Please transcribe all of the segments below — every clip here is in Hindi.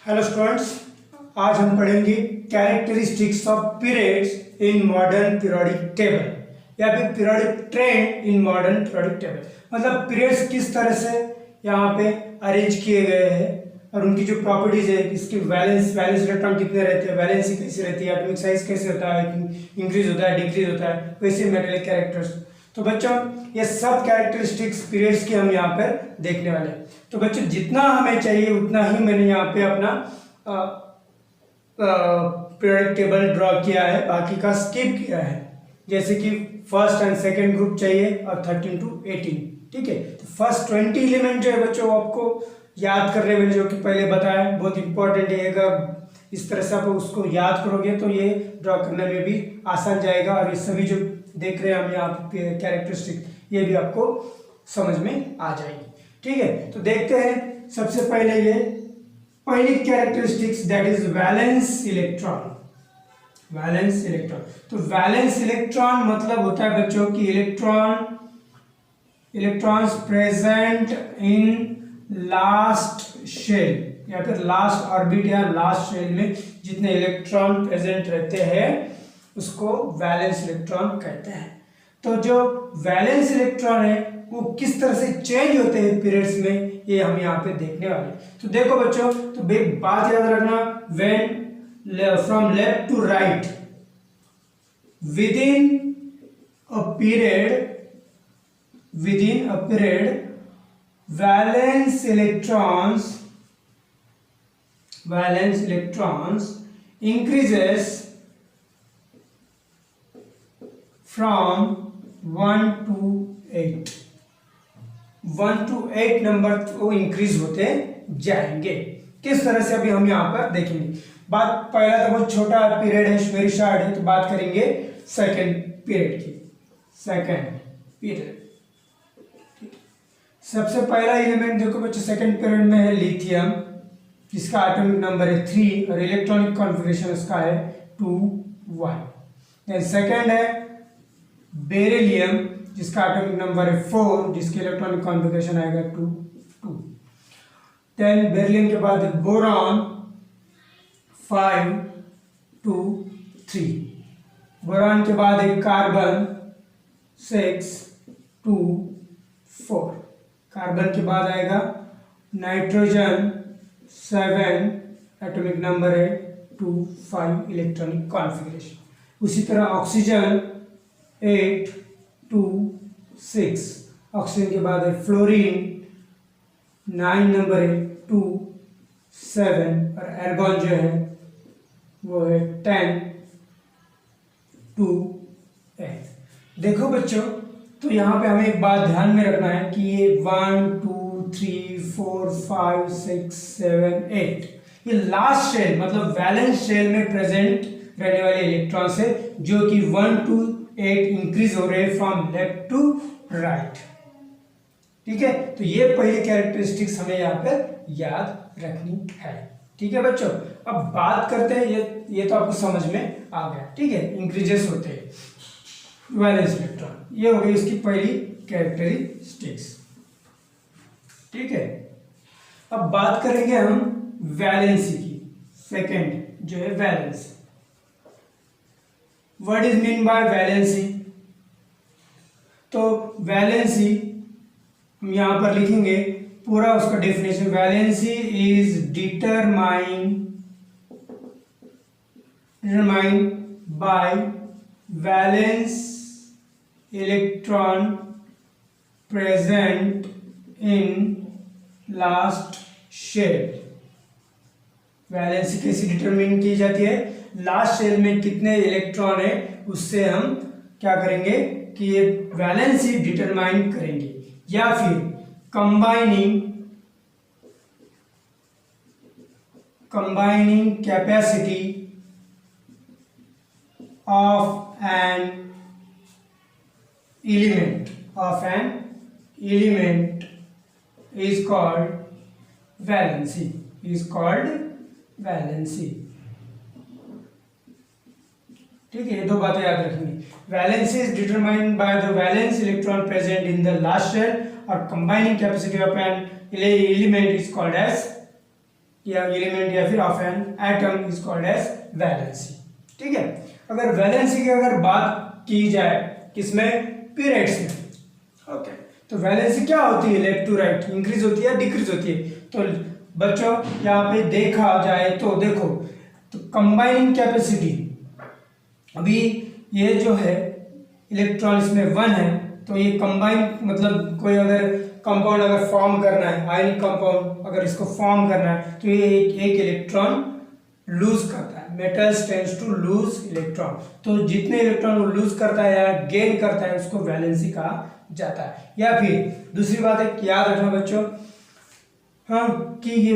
हेलो स्टूडेंट्स, आज हम पढ़ेंगे characteristics of periods in modern periodic table या फिर periodic trend in modern periodic table. मतलब पीरियड्स किस तरह से यहाँ पे अरेंज किए गए हैं और उनकी जो प्रॉपर्टीज है, इसकी वैलेंस इलेक्ट्रॉन कितने रहते हैं, वैलेंसी कैसी रहती है, एटॉमिक साइज कैसे होता है, इंक्रीज होता है डिक्रीज होता है, वैसे मेटेलिक कैरेक्टर्स। तो बच्चों ये सब कैरेक्टरिस्टिक्स पीरियड्स की हम यहाँ पर देखने वाले हैं। तो बच्चों जितना हमें चाहिए उतना ही मैंने यहाँ पे अपना पीरियोडिक टेबल ड्रॉ किया है, बाकी का स्किप किया है। जैसे कि फर्स्ट एंड सेकंड ग्रुप चाहिए और 13 to 18, ठीक है। तो फर्स्ट 20 एलिमेंट जो है बच्चों आपको याद करने में, जो कि पहले बताया, बहुत इंपॉर्टेंट है। अगर इस तरह से आप उसको याद करोगे तो ये ड्रॉ करने में भी आसान जाएगा और ये सभी जो देख रहे हैं हम यहाँ पे कैरेक्टरिस्टिक, ये भी आपको समझ में आ जाएगी, ठीक है। तो देखते हैं सबसे पहले ये पहली characteristics, that is valence electron. Valence electron, तो वैलेंस इलेक्ट्रॉन मतलब होता है बच्चों की electrons present in last shell या फिर लास्ट ऑर्बिट या लास्ट शेल में जितने इलेक्ट्रॉन प्रेजेंट रहते हैं उसको वैलेंस इलेक्ट्रॉन कहते हैं। तो जो वैलेंस इलेक्ट्रॉन है वो किस तरह से चेंज होते हैं पीरियड्स में, ये हम यहाँ पे देखने वाले हैं। तो देखो बच्चों, तो बात याद रखना, when from left to right within a period valence electrons increases from 1 to 8 नंबर वो इंक्रीज होते जाएंगे। किस तरह से अभी हम यहाँ पर देखेंगे। बात पहला तो बहुत छोटा पीरियड है, वेरी शॉर्ट है, तो बात करेंगे सेकंड पीरियड की। सेकंड पीरियड, सबसे पहला एलिमेंट देखो बच्चों सेकंड पीरियड में है लिथियम, जिसका एटॉमिक नंबर है 3 और इलेक्ट्रॉनिक कॉन्फ़िगरेशन उसका है 2 1। देन सेकंड है बेरिलियम, जिसका एटॉमिक नंबर है 4, जिसके इलेक्ट्रॉनिक कॉन्फ़िगरेशन आएगा 2 2। देन बेरिलियम के बाद बोरॉन 5 2 3। बोरॉन के बाद एक कार्बन 6 2 4। कार्बन के बाद आएगा नाइट्रोजन 7, एटॉमिक नंबर है 2 5, इलेक्ट्रॉनिक कॉन्फ़िगरेशन। उसी तरह ऑक्सीजन 8 2 6। ऑक्सीजन के बाद है फ्लोरीन 9, नंबर है 2 7 और एर्गॉन जो है वो है 10 2 8। देखो बच्चों, तो यहाँ पे हमें एक बात ध्यान में रखना है कि ये 1 2 3 4 5 6 7 8 ये लास्ट शेल मतलब वैलेंस शेल में प्रेजेंट रहने वाले इलेक्ट्रॉन्स है, जो कि 1 to 8 इंक्रीज हो रहे हैं फ्रॉम लेफ्ट टू राइट, ठीक है। तो ये पहली कैरेक्टरिस्टिक्स हमें यहाँ पर याद रखनी है, ठीक है बच्चों। अब बात करते हैं, ये तो आपको समझ में आ गया, ठीक है। इंक्रीजेस होते हैं वैलेंस इलेक्ट्रॉन, ये हो गई इसकी पहली कैरेक्टरिस्टिक्स, ठीक है। अब बात करेंगे हम वैलेंसी की। सेकंड जो है valency, what is mean by valency. तो वैलेंसी हम यहां पर लिखेंगे पूरा उसका definition. Valency is determined by valence electron present in last shell. Valency कैसे डिटरमिन की जाती है, लास्ट शेल में कितने इलेक्ट्रॉन है उससे हम क्या करेंगे कि ये वैलेंसी डिटरमाइन करेंगे, या फिर combining capacity of an element is called valency, ठीक है। ये दो बातें याद रखेंगे। Valency is determined by the valence electron present in the last shell और combining capacity of an element is called as या एलिमेंट या फिर of an atom is called as valency. ठीक है, अगर वैलेंसी की अगर बात की जाए किसमें, पीरियड्स में। ओके, तो वैलेंसी क्या होती है, लेफ्ट टू राइट इंक्रीज होती है डिक्रीज होती है। तो बच्चों यहाँ पे देखा जाए तो देखो, तो कंबाइनिंग कैपेसिटी, अभी ये जो है इलेक्ट्रॉन इसमें 1 है, तो ये कंबाइन मतलब कोई अगर कंपाउंड अगर फॉर्म करना है, आयनिक कंपाउंड अगर इसको फॉर्म करना है, तो ये एक इलेक्ट्रॉन लूज करता है। Metals tends to lose electron, तो जितने इलेक्ट्रॉन वो लूज करता है या गेन करता है उसको वैलेंसी कहा जाता है। या फिर दूसरी बात है, याद रखना बच्चों, हाँ, कि ये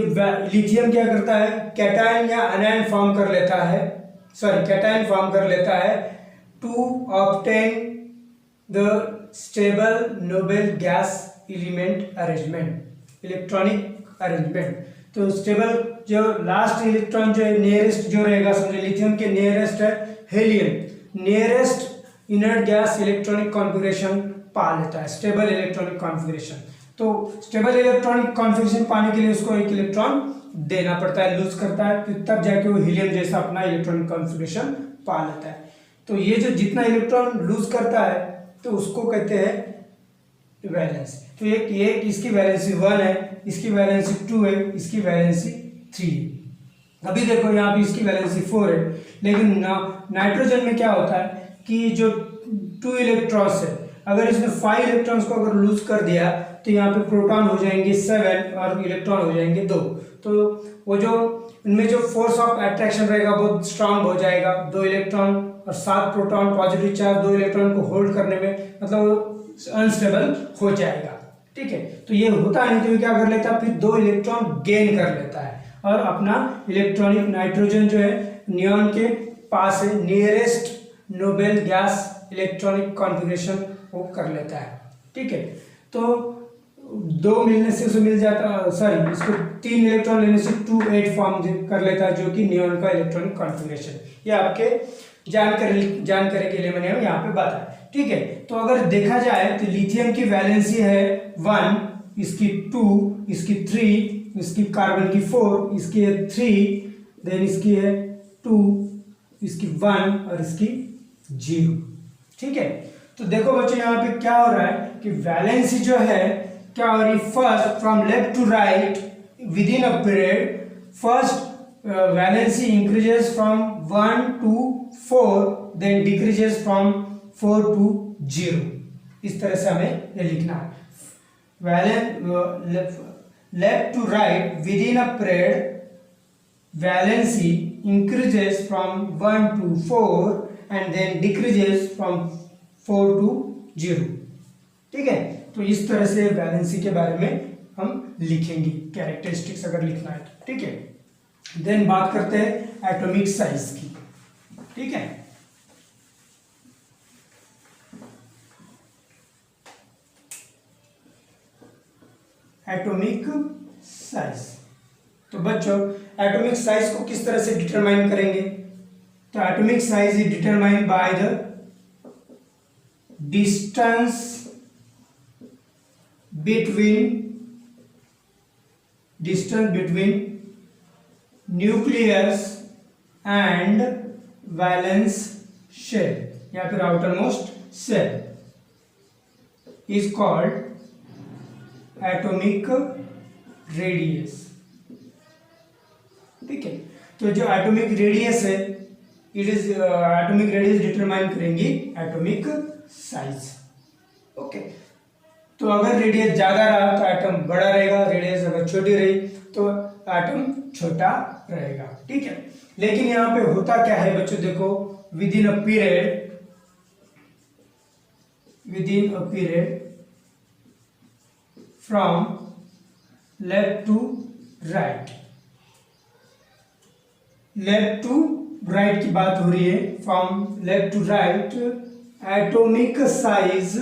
लिथियम क्या करता है, कैटायन या अनायन फॉर्म कर लेता है, सॉरी कैटायन फॉर्म कर लेता है to obtain the stable noble gas element arrangement, electronic arrangement. तो स्टेबल जो लास्ट इलेक्ट्रॉन जो है नियरेस्ट जो रहेगा, समझो लिथियम के नियरेस्ट है helium, nearest inert gas electronic configuration पा लेता है, स्टेबल इलेक्ट्रॉनिक कॉन्फ़िगरेशन। तो स्टेबल इलेक्ट्रॉनिक कॉन्फ़िगरेशन पाने के लिए उसको एक इलेक्ट्रॉन देना पड़ता है, लूज करता है, फिर तब जाके वो हीलियम जैसा अपना इलेक्ट्रॉनिक कॉन्फ़िगरेशन पा लेता है। तो ये जो जितना इलेक्ट्रॉन लूज करता है तो उसको कहते हैं वैलेंस। तो एक इसकी वैलेंसी 1 है, इसकी वैलेंसी 2 है, इसकी वैलेंसी 3 है। अभी देखो यहाँ पे इसकी वैलेंसी 4 है, लेकिन नाइट्रोजन में क्या होता है कि जो 2 इलेक्ट्रॉन्स है, अगर इसमें 5 इलेक्ट्रॉन्स को अगर लूज कर दिया तो यहाँ पे प्रोटॉन हो जाएंगे 7 और इलेक्ट्रॉन हो जाएंगे 2। तो वो जो इनमें जो फोर्स ऑफ अट्रैक्शन रहेगा बहुत स्ट्रांग हो जाएगा, 2 इलेक्ट्रॉन और 7 प्रोटॉन पॉजिटिव चार्ज 2 इलेक्ट्रॉन को होल्ड करने में मतलब अनस्टेबल हो जाएगा। ठीक है, तो ये होता नहीं तो ये क्या कर लेता है, फिर 2 इलेक्ट्रॉन गेन कर लेता है और अपना इलेक्ट्रॉनिक नाइट्रोजन जो है नियॉन के पास है, nearest noble gas electronic configuration वो कर लेता है। ठीक है, तो 2 मिलने से उसे मिल जाता, सॉरी इसको 3 इलेक्ट्रॉन लेने से 2 8 फॉर्म कर लेता है, जो कि नियॉन का इलेक्ट्रॉनिक कॉन्फ़िगरेशन। ये आपके जानकारी के लिए मैंने यहाँ पे बताया। ठीक है, तो अगर देखा जाए तो लिथियम की वैलेंसी है 1, इसकी 2, इसकी 3, इसकी कार्बन की 4, इसकी है 3, देन इसकी है 2, इसकी 1 और इसकी 0। ठीक है, तो देखो बच्चों यहाँ पे क्या हो रहा है कि वैलेंसी जो है क्या हो रही है, first from left to right with in a period, first valency increases from 1 to 4, then decreases from 4 to 0। इस तरह से हमें ये लिखना है, left to right with in a period valency increases from 1 to 4 and then decreases from 4 to 0। ठीक है, तो इस तरह से वैलेंसी के बारे में हम लिखेंगे, कैरेक्टरिस्टिक्स अगर लिखना है तो। ठीक है, देन बात करते हैं एटॉमिक साइज की। ठीक है, एटॉमिक साइज। तो बच्चों एटॉमिक साइज को किस तरह से डिटरमाइन करेंगे, तो atomic size is determined by the distance between nucleus and valence shell या फिर outermost shell is called atomic radius। ठीक है, तो जो एटॉमिक रेडियस है, it is atomic radius determine करेंगी एटॉमिक साइज। ओके, तो अगर रेडियस ज्यादा रहा तो एटम बड़ा रहेगा, रेडियस अगर छोटी रही तो एटम छोटा रहेगा। ठीक है, लेकिन यहाँ पे होता क्या है बच्चों, देखो with in a period from left to right, left to right की बात हो रही है, from left to right atomic size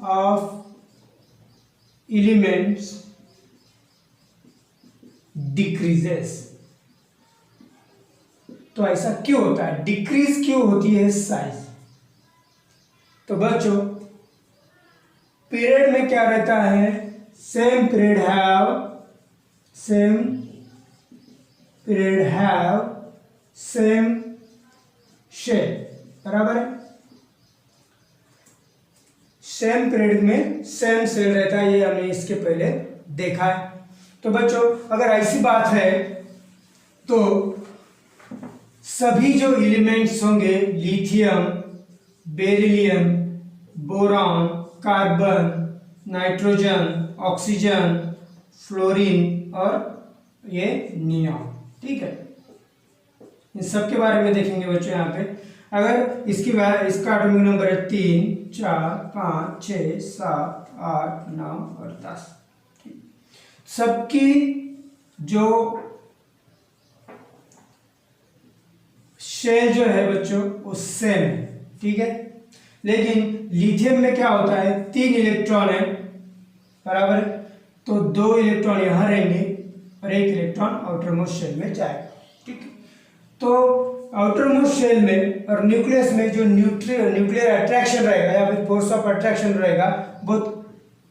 of elements decreases. तो ऐसा क्यों होता है, डिक्रीज क्यों होती है साइज, तो बच्चों पीरियड में क्या रहता है, same period have same shell, बराबर है। सेम पीरियड में सेम सेल रहता है, ये हमने इसके पहले देखा है। तो बच्चों अगर ऐसी बात है तो सभी जो एलिमेंट्स होंगे lithium, beryllium, boron, carbon, nitrogen, oxygen, fluorine और ये नियॉन, ठीक है, इन सब के बारे में देखेंगे बच्चों। यहाँ पे अगर इसका एटॉमिक नंबर है 3, 4, 5, 6, 7, 8, 9 और 10। सबकी जो शेल जो है बच्चों वो सेम है, ठीक है। लेकिन लिथियम में क्या होता है, 3 इलेक्ट्रॉन है, बराबर, तो 2 इलेक्ट्रॉन यहाँ रहेंगे और 1 इलेक्ट्रॉन आउटर मोस्ट शेल में जाएगा, ठीक है। तो आउटर मोस्ट शेल में और न्यूक्लियस में जो न्यूक्लियर अट्रैक्शन रहेगा या फिर फोर्स ऑफ अट्रैक्शन रहेगा बहुत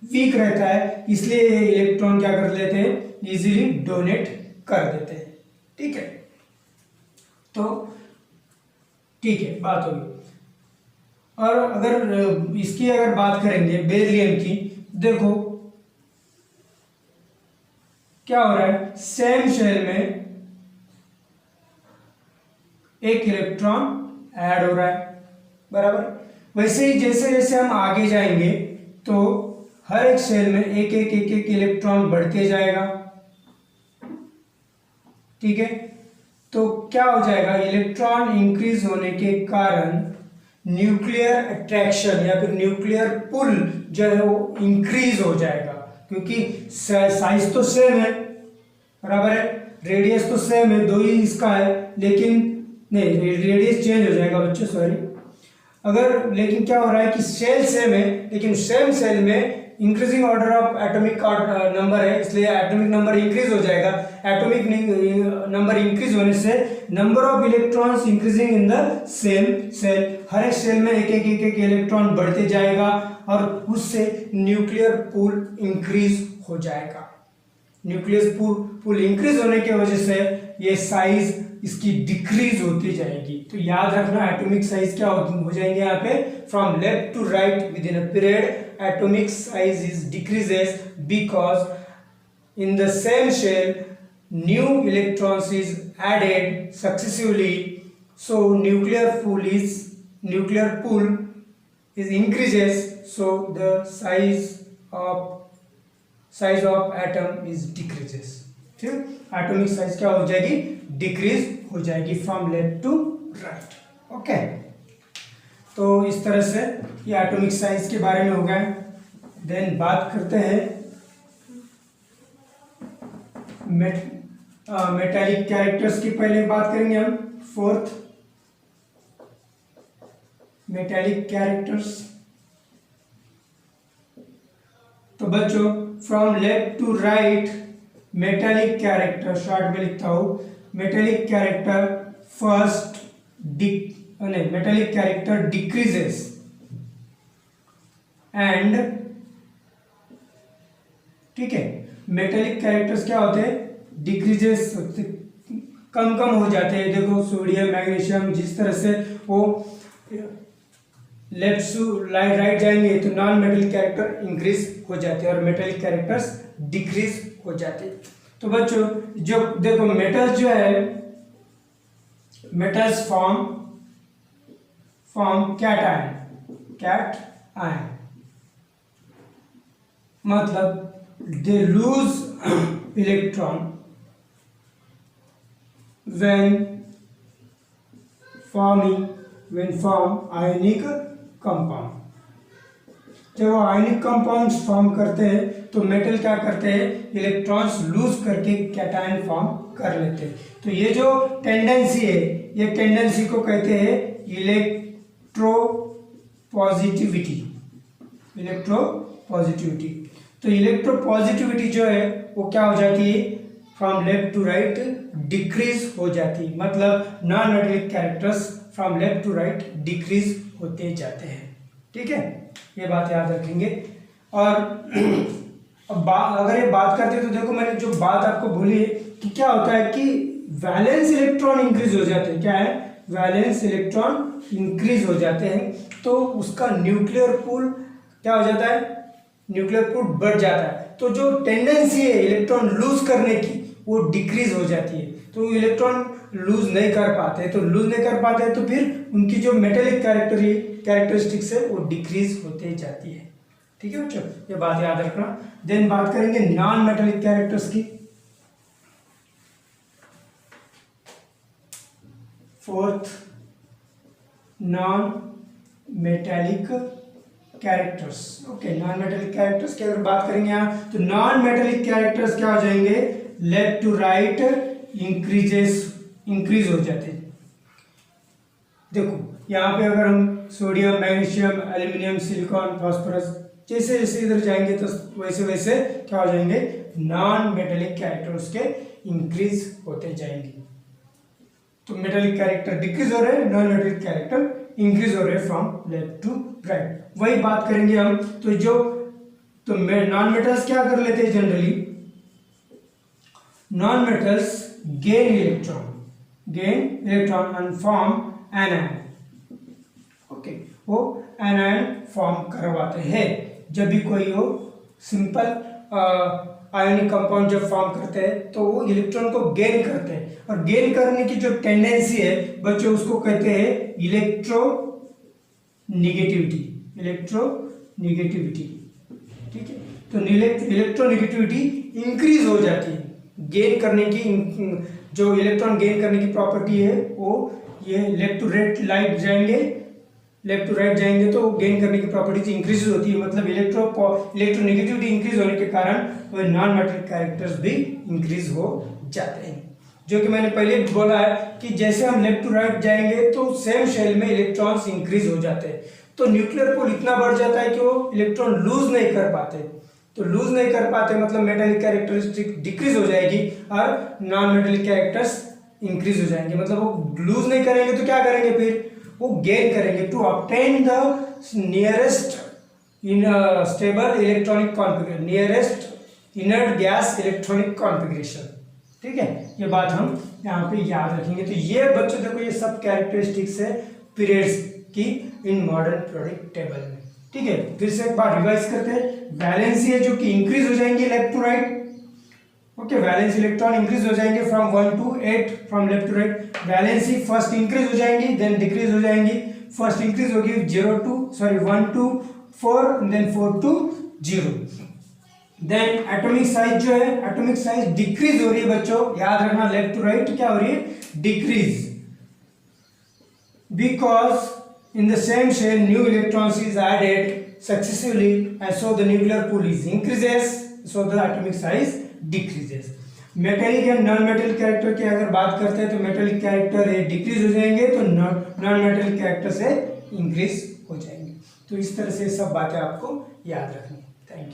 वीक रहता है, इसलिए ये इलेक्ट्रॉन क्या कर लेते हैं, इजीली डोनेट कर देते हैं, ठीक है। तो ठीक है, बात होगी। और अगर इसकी अगर बात करेंगे बेरिलियम की, देखो क्या हो रहा है, सेम शेल में 1 इलेक्ट्रॉन ऐड हो रहा है, बराबर। वैसे ही जैसे जैसे हम आगे जाएंगे तो हर एक शेल में एक एक इलेक्ट्रॉन बढ़ते जाएगा, ठीक है। तो क्या हो जाएगा, इलेक्ट्रॉन इंक्रीज होने के कारण न्यूक्लियर अट्रैक्शन या फिर न्यूक्लियर पुल जो है वो इंक्रीज हो जाएगा, क्योंकि साइज तो सेम है, बराबर है, रेडियस तो सेम है, 2 ही इसका है, लेकिन नहीं, रेडियस चेंज हो जाएगा बच्चों, सॉरी। अगर लेकिन क्या हो रहा है कि सेल सेम है, लेकिन सेम सेल में increasing order of atomic number है, इसलिए एटॉमिक नंबर इंक्रीज हो जाएगा। एटॉमिक नंबर इंक्रीज होने से number of electrons increasing in the same shell, हर एक सेल में एक इलेक्ट्रॉन बढ़ते जाएगा और उससे न्यूक्लियर पूल इंक्रीज हो जाएगा। न्यूक्लियस पूल इंक्रीज होने की वजह से ये साइज इसकी डिक्रीज होती जाएगी। तो याद रखना, एटॉमिक साइज क्या हो जाएंगे यहाँ पे, from left to right with in a period atomic size is decreases because in the same shell new electrons is added successively, so nuclear pool is increases, so the size of atom is decreases, ठीक, एटॉमिक साइज क्या हो जाएगी, डिक्रीज हो जाएगी from left to right, okay. तो इस तरह से ये एटॉमिक साइज के बारे में हो गया। देन बात करते हैं मेटालिक कैरेक्टर्स की, पहले बात करेंगे हम 4th मेटालिक कैरेक्टर्स। तो बच्चों from left to right metallic character, short में लिखता हूं, metallic character first metallic character decreases and, ठीक है, मेटेलिक कैरेक्टर्स क्या होते हैं, डिक्रीजेस, कम हो जाते हैं। देखो सोडियम, मैग्नीशियम, जिस तरह से वो लेफ्ट टू राइट जाएंगे तो नॉन मेटेलिक कैरेक्टर इंक्रीज हो जाते हैं और मेटेलिक कैरेक्टर्स डिक्रीज हो जाते हैं। तो बच्चों जो देखो मेटल्स जो है, मेटल्स फॉर्म कैट आयन, मतलब they lose electron when form ionic compound. जब वो आयनिक कंपाउंड्स फॉर्म करते हैं तो मेटल क्या करते हैं, इलेक्ट्रॉन्स लूज करके कैटायन फॉर्म कर लेते हैं। तो ये जो टेंडेंसी है, ये टेंडेंसी को कहते हैं इलेक्ट्रोपॉजिटिविटी। तो इलेक्ट्रोपॉजिटिविटी जो है वो क्या हो जाती है, from left to right decrease हो जाती है, मतलब non metallic characters from left to right decrease होते जाते हैं। ठीक है, ये बात याद रखेंगे। और अब अगर ये बात करते हैं तो देखो मैंने जो बात आपको बोली है कि क्या होता है कि वैलेंस इलेक्ट्रॉन इंक्रीज हो जाते हैं। क्या है? वैलेंस इलेक्ट्रॉन इंक्रीज हो जाते हैं तो उसका न्यूक्लियर पूल क्या हो जाता है? न्यूक्लियर पूल बढ़ जाता है। तो जो टेंडेंसी है इलेक्ट्रॉन लूज करने की वो डिक्रीज हो जाती है। तो इलेक्ट्रॉन लूज नहीं कर पाते, तो लूज नहीं कर पाते तो फिर उनकी जो मेटेलिक कैरेक्टरिस्टिक्स है वो डिक्रीज होते जाती है। ठीक है बच्चों, ये बात याद रखना। देन बात करेंगे नॉन मेटेलिक कैरेक्टर्स की। Fourth, non metallic characters. Okay, non metallic characters की अगर बात करेंगे यहाँ तो नॉन मेटेलिक कैरेक्टर्स क्या हो जाएंगे? लेफ्ट टू राइट इंक्रीज हो जाते हैं। देखो यहाँ पे अगर हम sodium, magnesium, aluminium, silicon, phosphorus जैसे जैसे इधर जाएंगे तो वैसे वैसे क्या हो जाएंगे? नॉन मेटेलिक कैरेक्टर्स के इंक्रीज होते जाएंगे। तो मेटेलिक कैरेक्टर डिक्रीज हो रहे हैं, नॉन मेटेलिक कैरेक्टर इंक्रीज हो रहे हैं फ्रॉम लेफ्ट टू राइट। वही बात करेंगे हम तो नॉन मेटल्स क्या कर लेते हैं generally? Non metals gain electron and form anion. Okay, वो एनायन फॉर्म करवाते हैं जब भी कोई वो सिंपल आयोनिक कंपाउंड जब फॉर्म करते हैं तो वो इलेक्ट्रॉन को गेन करते हैं। और गेन करने की जो टेंडेंसी है बच्चों उसको कहते हैं इलेक्ट्रोनिगेटिविटी। ठीक है, तो इलेक्ट्रोनिगेटिविटी इंक्रीज हो जाती है। गेन करने की जो इलेक्ट्रॉन गेन करने की प्रॉपर्टी है वो ये लेफ्ट टू राइट जाएंगे तो गेन करने की प्रॉपर्टी इंक्रीज होती है। मतलब इलेक्ट्रोनिगेटिविटी इंक्रीज होने के कारण वो नॉन मेटेलिक कैरेक्टर्स भी इंक्रीज हो जाते हैं। जो कि मैंने पहले बोला है कि जैसे हम लेफ्ट टू राइट जाएंगे तो सेम शेल में इलेक्ट्रॉन्स इंक्रीज हो जाते हैं। तो न्यूक्लियर पूल इतना बढ़ जाता है कि वो इलेक्ट्रॉन लूज नहीं कर पाते। तो लूज नहीं कर पाते मतलब मेटेलिक कैरेक्टरिस्टिक डिक्रीज हो जाएगी और नॉन मेटेलिक कैरेक्टर्स इंक्रीज हो जाएंगे। मतलब वो लूज नहीं करेंगे तो क्या करेंगे? फिर वो गेन करेंगे to obtain the nearest in stable electronic configuration, nearest inert gas electronic configuration. ठीक है, ये बात हम यहाँ पे याद रखेंगे। तो ये बच्चों देखो ये सब कैरेक्टरिस्टिक्स है पीरियड्स की इन मॉडर्न पीरियोडिक टेबल में। ठीक है, फिर से एक बार रिवाइज करते हैं। वैलेंसी है जो कि इंक्रीज हो जाएंगे left to right. Okay, valence electron increase हो जाएंगे from 1 to 8 from left to right. Valency first increase हो जाएंगी देन डिक्रीज हो जाएंगी। फर्स्ट इंक्रीज होगी 1 to 4 then 4 to 0। Then atomic size जो है एटॉमिक साइज डिक्रीज हो रही है बच्चों, याद रखना लेफ्ट टू राइट क्या हो रही है? Decrease, because in the same shell new electrons is added successively and so the nuclear pool is increases, so the atomic size decreases। Metallic and non metallic character की अगर बात करते हैं तो मेटेलिक कैरेक्टर है डिक्रीज हो जाएंगे तो नॉन मेटेलिक कैरेक्टर से इंक्रीज हो जाएंगे। तो इस तरह से सब बातें आपको याद रखनी है। Thank you.